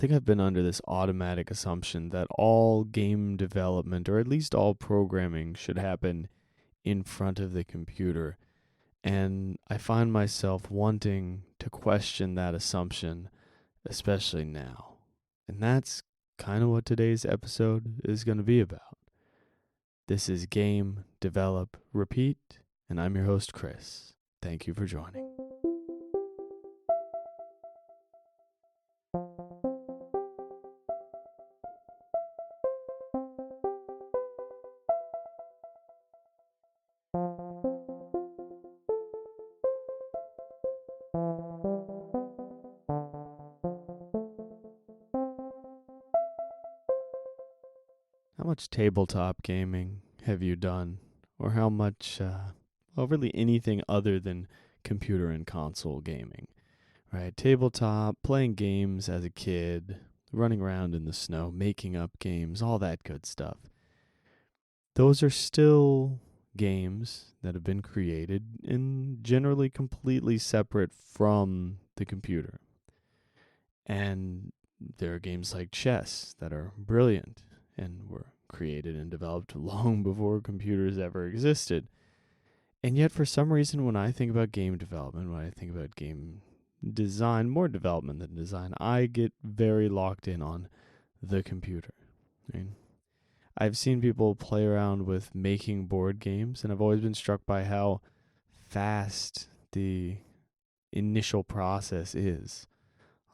think I've been under this automatic assumption that all game development, or at least all programming, should happen in front of the computer. And I find myself wanting to question that assumption, especially now. And that's kind of what today's episode is going to be about. This is Game, Develop, Repeat, and I'm your host, Chris. Thank you for joining. How much tabletop gaming have you done? Or how much, really anything other than computer and console gaming, right? Tabletop, playing games as a kid, running around in the snow, making up games, all that good stuff. Those are still games that have been created and generally completely separate from the computer. And there are games like chess that are brilliant and were created and developed long before computers ever existed. And yet, for some reason, when I think about game development, when I think about game design, more development than design, I get very locked in on the computer. I've seen people play around with making board games, and I've always been struck by how fast the initial process is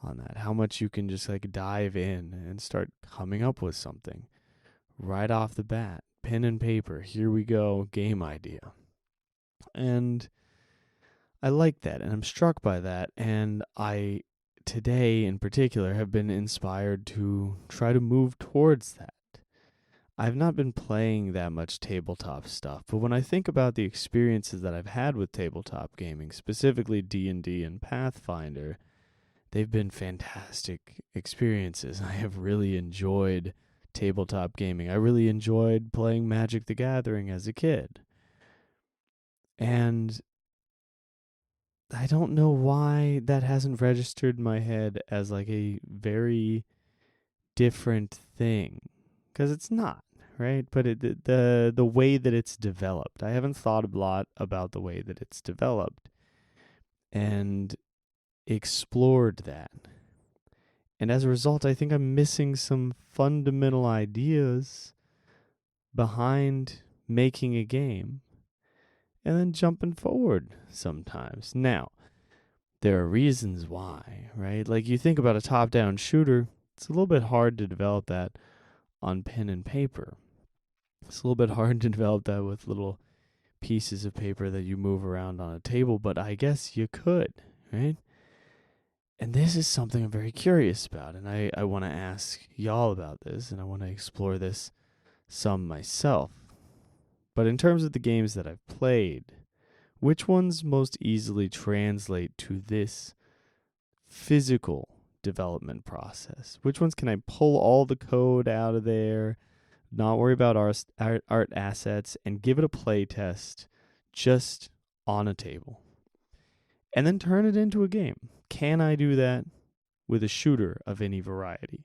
on that. How much you can just dive in and start coming up with something right off the bat. Pen and paper, here we go, game idea. And I like that, and I'm struck by that, and I, today in particular, have been inspired to try to move towards that. I've not been playing that much tabletop stuff, but when I think about the experiences that I've had with tabletop gaming, specifically D&D and Pathfinder, they've been fantastic experiences. I have really enjoyed tabletop gaming. I really enjoyed playing Magic the Gathering as a kid. And I don't know why that hasn't registered in my head as a very different thing, because it's not, right? But the way that it's developed, I haven't thought a lot about the way that it's developed and explored that. And as a result, I think I'm missing some fundamental ideas behind making a game and then jumping forward sometimes. Now, there are reasons why, right? Like, you think about a top-down shooter, it's a little bit hard to develop that on pen and paper. It's a little bit hard to develop that with little pieces of paper that you move around on a table, but I guess you could, right? And this is something I'm very curious about, and I want to ask y'all about this, and I want to explore this some myself. But in terms of the games that I've played, which ones most easily translate to this physical development process? Which ones can I pull all the code out of there, not worry about art assets, and give it a play test just on a table, and then turn it into a game? Can I do that with a shooter of any variety?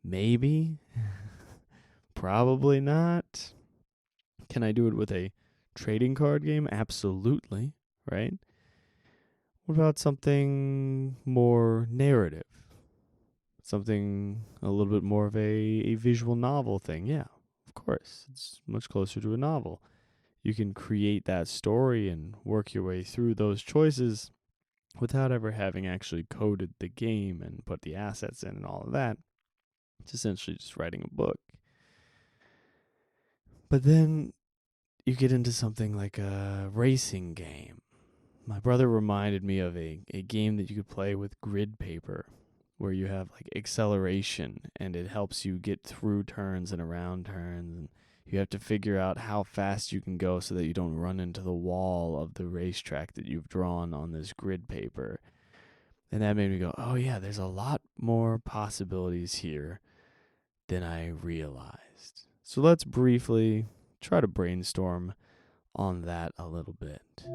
Maybe. Probably not. Can I do it with a trading card game? Absolutely, right? What about something more narrative? Something a little bit more of a visual novel thing? Yeah, of course. It's much closer to a novel. You can create that story and work your way through those choices without ever having actually coded the game and put the assets in and all of that. It's essentially just writing a book. But then you get into something like a racing game. My brother reminded me of a game that you could play with grid paper, where you have acceleration and it helps you get through turns and around turns, and you have to figure out how fast you can go so that you don't run into the wall of the racetrack that you've drawn on this grid paper. And that made me go, oh yeah, there's a lot more possibilities here than I realized. So let's briefly try to brainstorm on that a little bit.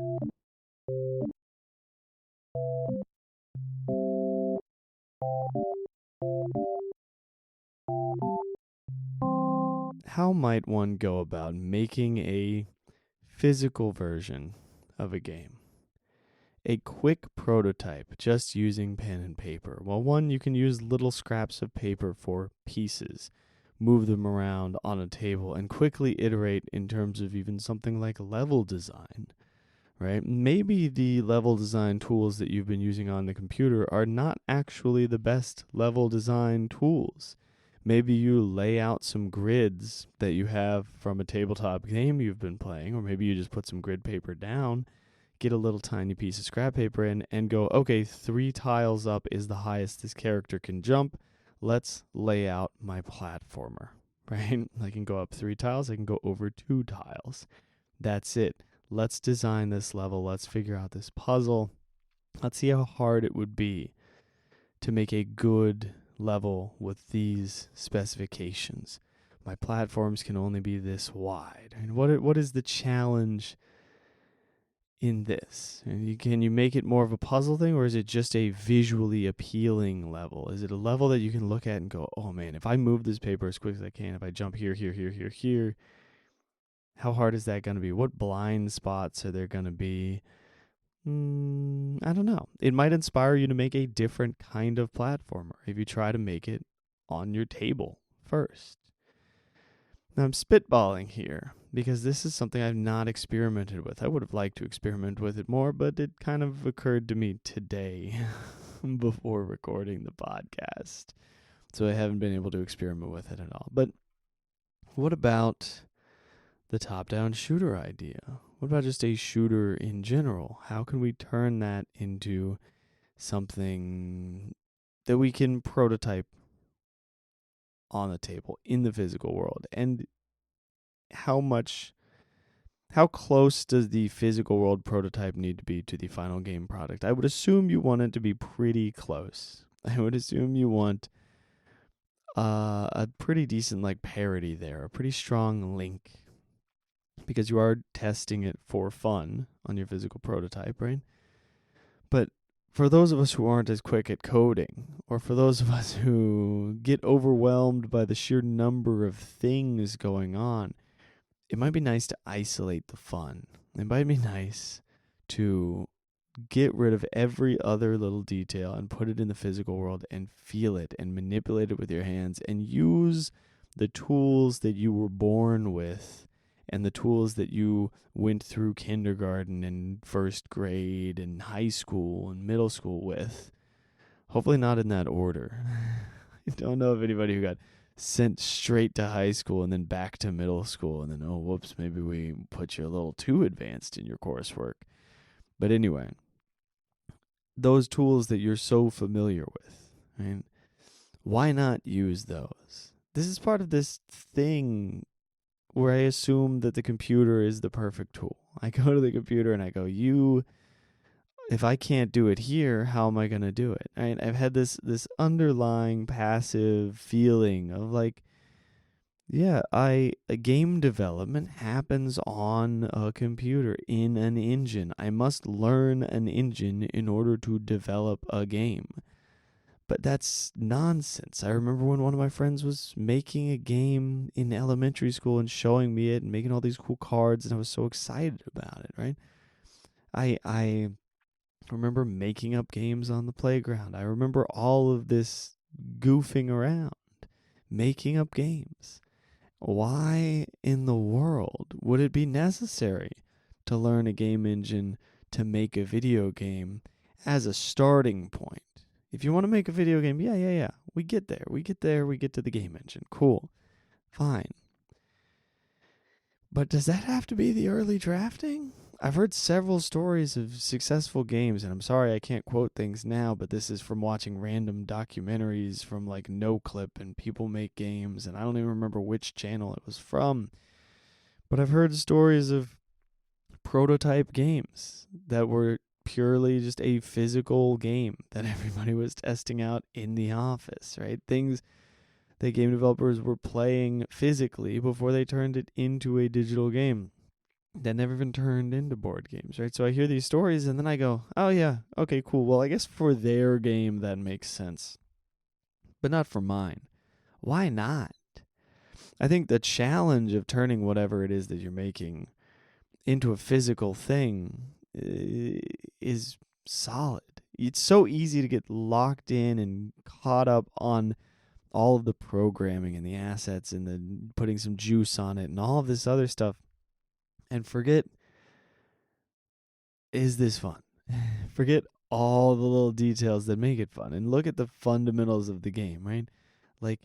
how might one go about making a physical version of a game? A quick prototype just using pen and paper. Well, one, you can use little scraps of paper for pieces, move them around on a table, and quickly iterate in terms of even something like level design, right? Maybe the level design tools that you've been using on the computer are not actually the best level design tools. Maybe you lay out some grids that you have from a tabletop game you've been playing, or maybe you just put some grid paper down, get a little tiny piece of scrap paper in, and go, okay, 3 tiles up is the highest this character can jump. Let's lay out my platformer, right? I can go up 3 tiles. I can go over 2 tiles. That's it. Let's design this level. Let's figure out this puzzle. Let's see how hard it would be to make a good level with these specifications. My platforms can only be this wide. And what is the challenge in this? And can you make it more of a puzzle thing, or is it just a visually appealing level? Is it a level that you can look at and go, oh man, if I move this paper as quick as I can, if I jump here, how hard is that going to be? What blind spots are there going to be? I don't know. It might inspire you to make a different kind of platformer if you try to make it on your table first. Now, I'm spitballing here because this is something I've not experimented with. I would have liked to experiment with it more, but it kind of occurred to me today before recording the podcast. So I haven't been able to experiment with it at all. But what about the top-down shooter idea? What about just a shooter in general? How can we turn that into something that we can prototype on the table in the physical world? And how close does the physical world prototype need to be to the final game product? I would assume you want it to be pretty close. I would assume you want a pretty decent like parity there, a pretty strong link, because you are testing it for fun on your physical prototype, right? But for those of us who aren't as quick at coding, or for those of us who get overwhelmed by the sheer number of things going on, it might be nice to isolate the fun. It might be nice to get rid of every other little detail and put it in the physical world and feel it and manipulate it with your hands and use the tools that you were born with and the tools that you went through kindergarten and first grade and high school and middle school with. Hopefully not in that order. I don't know of anybody who got sent straight to high school and then back to middle school and then, oh, whoops, maybe we put you a little too advanced in your coursework. But anyway, those tools that you're so familiar with, right? Why not use those? This is part of this thing where I assume that the computer is the perfect tool. I go to the computer and I go, if I can't do it here, how am I going to do it? Right? I've had this underlying passive feeling of like, a game development happens on a computer in an engine. I must learn an engine in order to develop a game. But that's nonsense. I remember when one of my friends was making a game in elementary school and showing me it and making all these cool cards, and I was so excited about it, right? I remember making up games on the playground. I remember all of this goofing around, making up games. Why in the world would it be necessary to learn a game engine to make a video game as a starting point? If you want to make a video game, yeah. We get there. We get to the game engine. Cool. Fine. But does that have to be the early drafting? I've heard several stories of successful games, and I'm sorry I can't quote things now, but this is from watching random documentaries from like NoClip and People Make Games, and I don't even remember which channel it was from. But I've heard stories of prototype games that were purely just a physical game that everybody was testing out in the office, right? Things that game developers were playing physically before they turned it into a digital game that never even turned into board games, right? So I hear these stories and then I go, oh yeah, okay, cool. Well, I guess for their game that makes sense, but not for mine. Why not? I think the challenge of turning whatever it is that you're making into a physical thing is solid. It's so easy to get locked in and caught up on all of the programming and the assets and the putting some juice on it and all of this other stuff and forget, is this fun? Forget all the little details that make it fun and look at the fundamentals of the game, right? Like,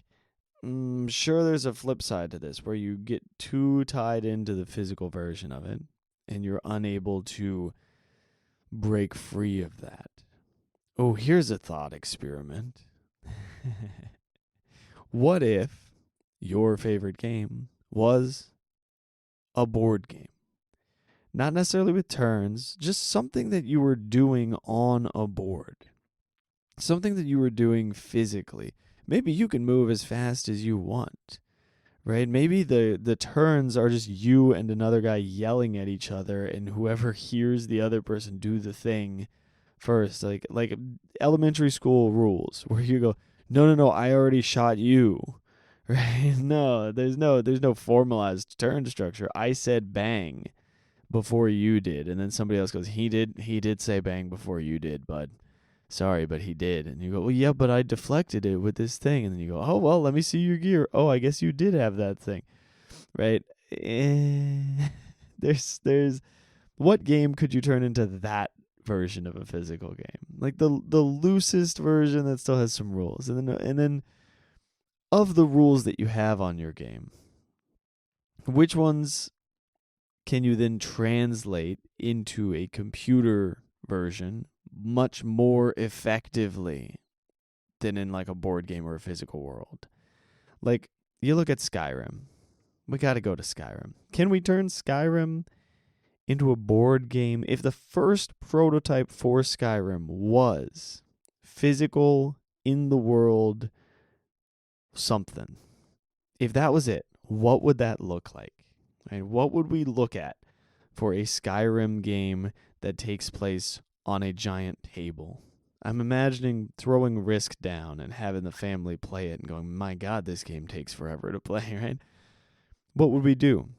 sure, there's a flip side to this where you get too tied into the physical version of it and you're unable to break free of that. Oh, here's a thought experiment. What if your favorite game was a board game? Not necessarily with turns, just something that you were doing on a board. Something that you were doing physically. Maybe you can move as fast as you want, right? Maybe the turns are just you and another guy yelling at each other, and whoever hears the other person do the thing first, like elementary school rules, where you go, no, I already shot you, right? No, there's no formalized turn structure. I said bang before you did, and then somebody else goes, he did say bang before you did, bud. Sorry, but he did. And you go, well, yeah, but I deflected it with this thing. And then you go, oh, well, let me see your gear. Oh, I guess you did have that thing, right? There's what game could you turn into that version of a physical game? Like the loosest version that still has some rules. And then of the rules that you have on your game, which ones can you then translate into a computer version much more effectively than in like a board game or a physical world? Like, you look at Skyrim. We got to go to Skyrim. Can we turn Skyrim into a board game if the first prototype for Skyrim was physical, in the world, something? If that was it, what would that look like? Right? What would we look at for a Skyrim game that takes place on a giant table? I'm imagining throwing Risk down and having the family play it and going, my God, this game takes forever to play, right? What would we do?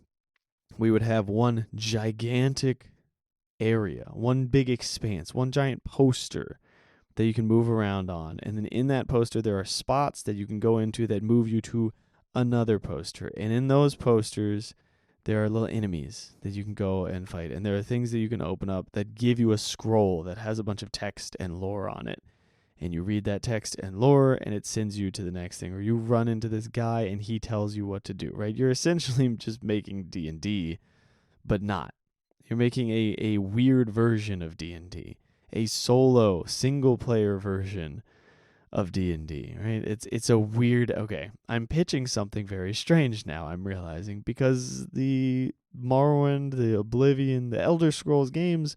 We would have one gigantic area, one big expanse, one giant poster that you can move around on. And then in that poster, there are spots that you can go into that move you to another poster. And in those posters, there are little enemies that you can go and fight. And there are things that you can open up that give you a scroll that has a bunch of text and lore on it. And you read that text and lore, and it sends you to the next thing. Or you run into this guy, and he tells you what to do, right? You're essentially just making D&D, but not. You're making a weird version of D&D. A solo, single-player version of D&D, right? It's a weird, okay, I'm pitching something very strange now, I'm realizing, because the Morrowind, the Oblivion, the Elder Scrolls games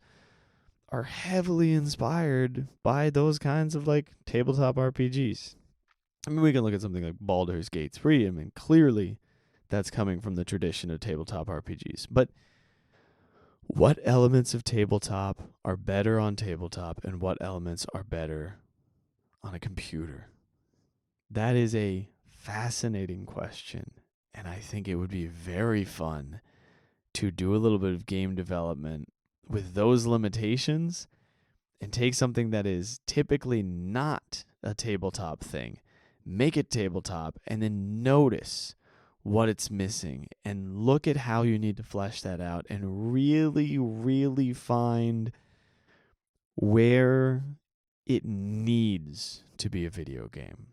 are heavily inspired by those kinds of like tabletop RPGs. I mean, we can look at something like Baldur's Gate 3. I mean, clearly that's coming from the tradition of tabletop RPGs. But what elements of tabletop are better on tabletop and what elements are better on a computer? That is a fascinating question, and I think it would be very fun to do a little bit of game development with those limitations and take something that is typically not a tabletop thing, make it tabletop, and then notice what it's missing and look at how you need to flesh that out and really, really find where it needs to be a video game.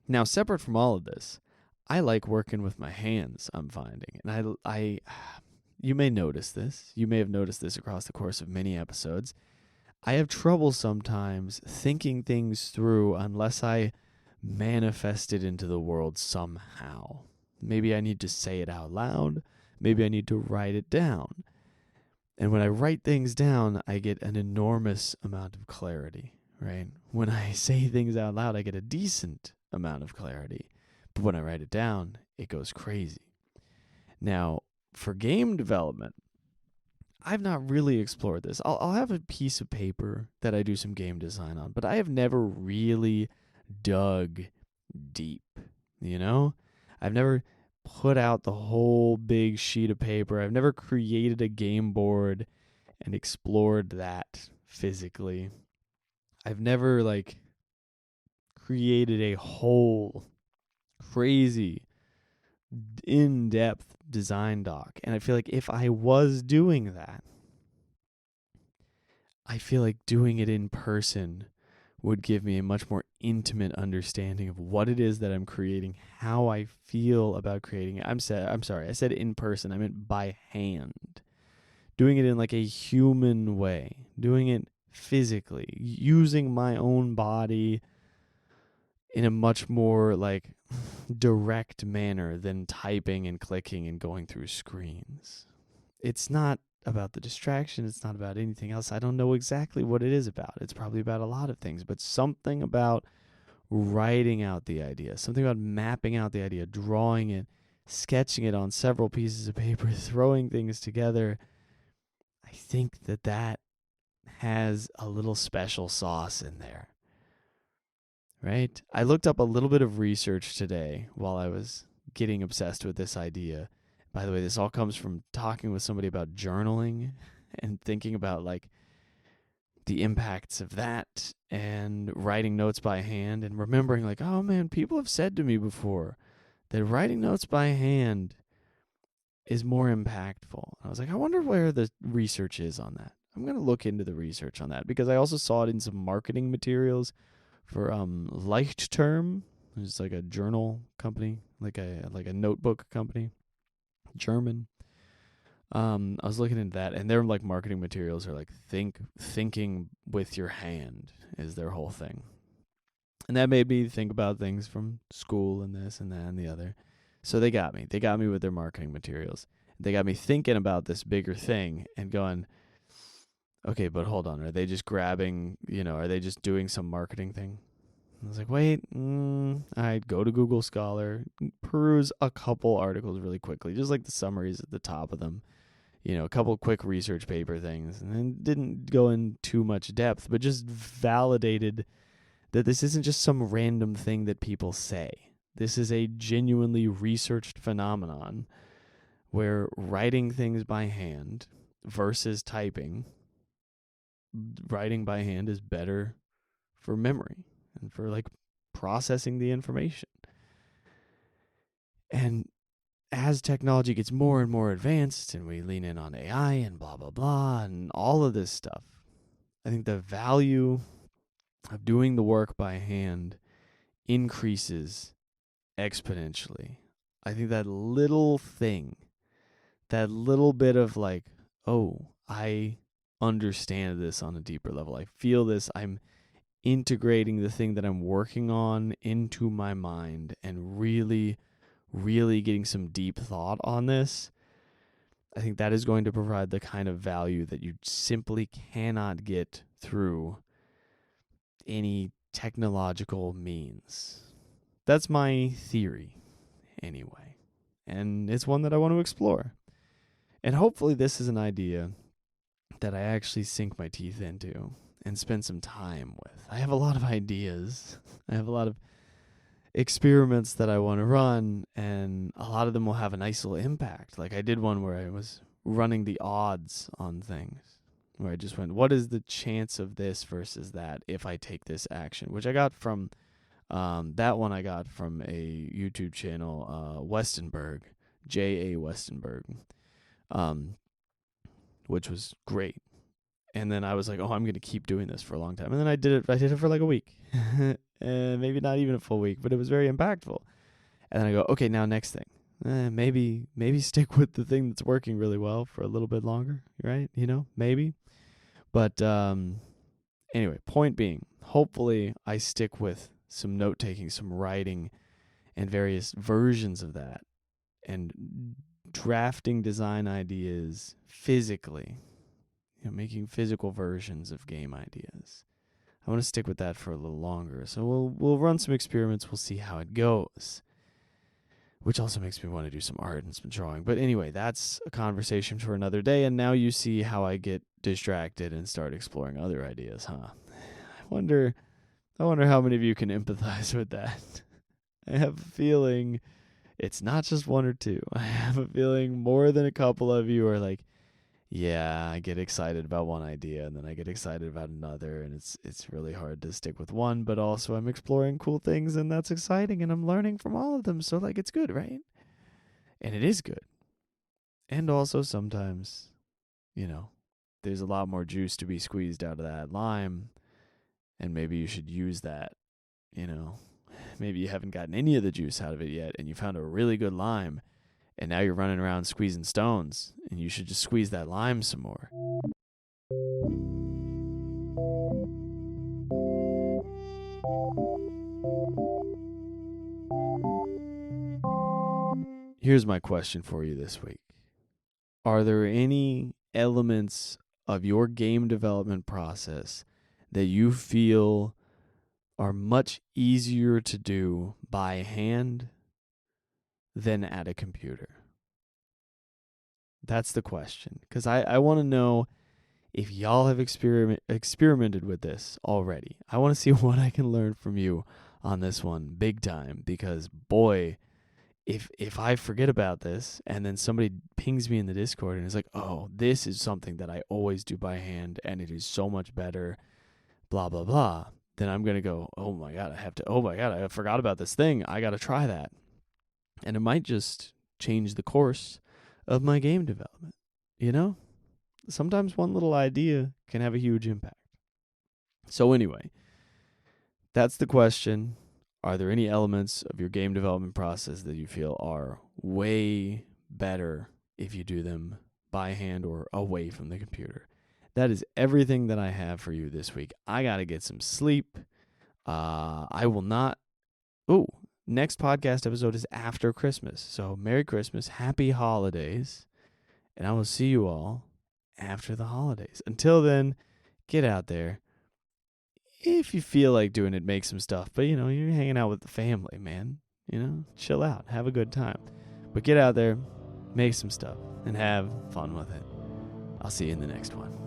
Now, separate from all of this, I like working with my hands, I'm finding. And I you may notice this. You may have noticed this across the course of many episodes. I have trouble sometimes thinking things through unless I manifest it into the world somehow. Maybe I need to say it out loud. Maybe I need to write it down. And when I write things down, I get an enormous amount of clarity, right? When I say things out loud, I get a decent amount of clarity. But when I write it down, it goes crazy. Now, for game development, I've not really explored this. I'll have a piece of paper that I do some game design on, but I have never really dug deep, you know? I've never put out the whole big sheet of paper. I've never created a game board and explored that physically. I've never created a whole crazy in-depth design doc. And I feel like if I was doing that, I feel like doing it in person would give me a much more intimate understanding of what it is that I'm creating, how I feel about creating it. I'm sorry, I said in person. I meant by hand. Doing it in a human way, doing it physically, using my own body in a much more direct manner than typing and clicking and going through screens. It's not about the distraction. It's not about anything else. I don't know exactly what it is about. It's probably about a lot of things, but something about writing out the idea, something about mapping out the idea, drawing it, sketching it on several pieces of paper, throwing things together. I think that has a little special sauce in there, right? I looked up a little bit of research today while I was getting obsessed with this idea. By the way, this all comes from talking with somebody about journaling and thinking about the impacts of that and writing notes by hand and remembering oh man, people have said to me before that writing notes by hand is more impactful. I was I wonder where the research is on that. I'm going to look into the research on that because I also saw it in some marketing materials for Leichtterm, which is a journal company, like a notebook company. German. I was looking into that, and their marketing materials are thinking with your hand is their whole thing, and that made me think about things from school and this and that and the other. So they got me with their marketing materials. They got me thinking about this bigger thing and going, okay, but hold on, are they just grabbing? Are they just doing some marketing thing? I was wait, I'd go to Google Scholar, peruse a couple articles really quickly, just the summaries at the top of them, a couple quick research paper things, and then didn't go in too much depth, but just validated that this isn't just some random thing that people say. This is a genuinely researched phenomenon where writing things by hand versus typing, writing by hand is better for memory and for processing the information. And as technology gets more and more advanced and we lean in on AI and blah, blah, blah, and all of this stuff, I think the value of doing the work by hand increases exponentially. I think that little thing, that little bit of oh, I understand this on a deeper level. I feel this. I'm integrating the thing that I'm working on into my mind and really, really getting some deep thought on this. I think that is going to provide the kind of value that you simply cannot get through any technological means. That's my theory, anyway. And it's one that I want to explore. And hopefully this is an idea that I actually sink my teeth into and spend some time with. I have a lot of ideas. I have a lot of experiments that I want to run, and a lot of them will have a nice little impact. I did one where I was running the odds on things, where I just went, what is the chance of this versus that if I take this action? Which I got from, that one I got from a YouTube channel, Westenberg, J.A. Westenberg, which was great. And then I was oh, I'm going to keep doing this for a long time. And then I did it for a week. Maybe not even a full week, but it was very impactful. And then I go, okay, now next thing. Maybe stick with the thing that's working really well for a little bit longer, right? Maybe. But anyway, point being, hopefully I stick with some note-taking, some writing, and various versions of that. And drafting design ideas physically, making physical versions of game ideas. I want to stick with that for a little longer. So we'll run some experiments. We'll see how it goes. Which also makes me want to do some art and some drawing. But anyway, that's a conversation for another day. And now you see how I get distracted and start exploring other ideas, huh? I wonder how many of you can empathize with that. I have a feeling It's not just one or two. I have a feeling more than a couple of you are like, yeah, I get excited about one idea and then I get excited about another, and it's really hard to stick with one, but also I'm exploring cool things and that's exciting and I'm learning from all of them. So like it's good, right? And it is good. And also sometimes, there's a lot more juice to be squeezed out of that lime, and maybe you should use that, you know. Maybe you haven't gotten any of the juice out of it yet and you found a really good lime and now you're running around squeezing stones, and you should just squeeze that lime some more. Here's my question for you this week. Are there any elements of your game development process that you feel are much easier to do by hand than at a computer? That's the question. Because I want to know if y'all have experimented with this already. I want to see what I can learn from you on this one big time. Because, boy, if I forget about this and then somebody pings me in the Discord and is like, oh, this is something that I always do by hand and it is so much better, blah, blah, blah, then I'm going to go, oh my God, I forgot about this thing. I got to try that. And it might just change the course of my game development. Sometimes one little idea can have a huge impact. So anyway, that's the question. Are there any elements of your game development process that you feel are way better if you do them by hand or away from the computer? That is everything that I have for you this week. I got to get some sleep. I will not. Next podcast episode is after Christmas. So Merry Christmas, Happy Holidays, and I will see you all after the holidays. Until then, get out there. If you feel like doing it, make some stuff. But, you're hanging out with the family, man. Chill out. Have a good time. But get out there, make some stuff, and have fun with it. I'll see you in the next one.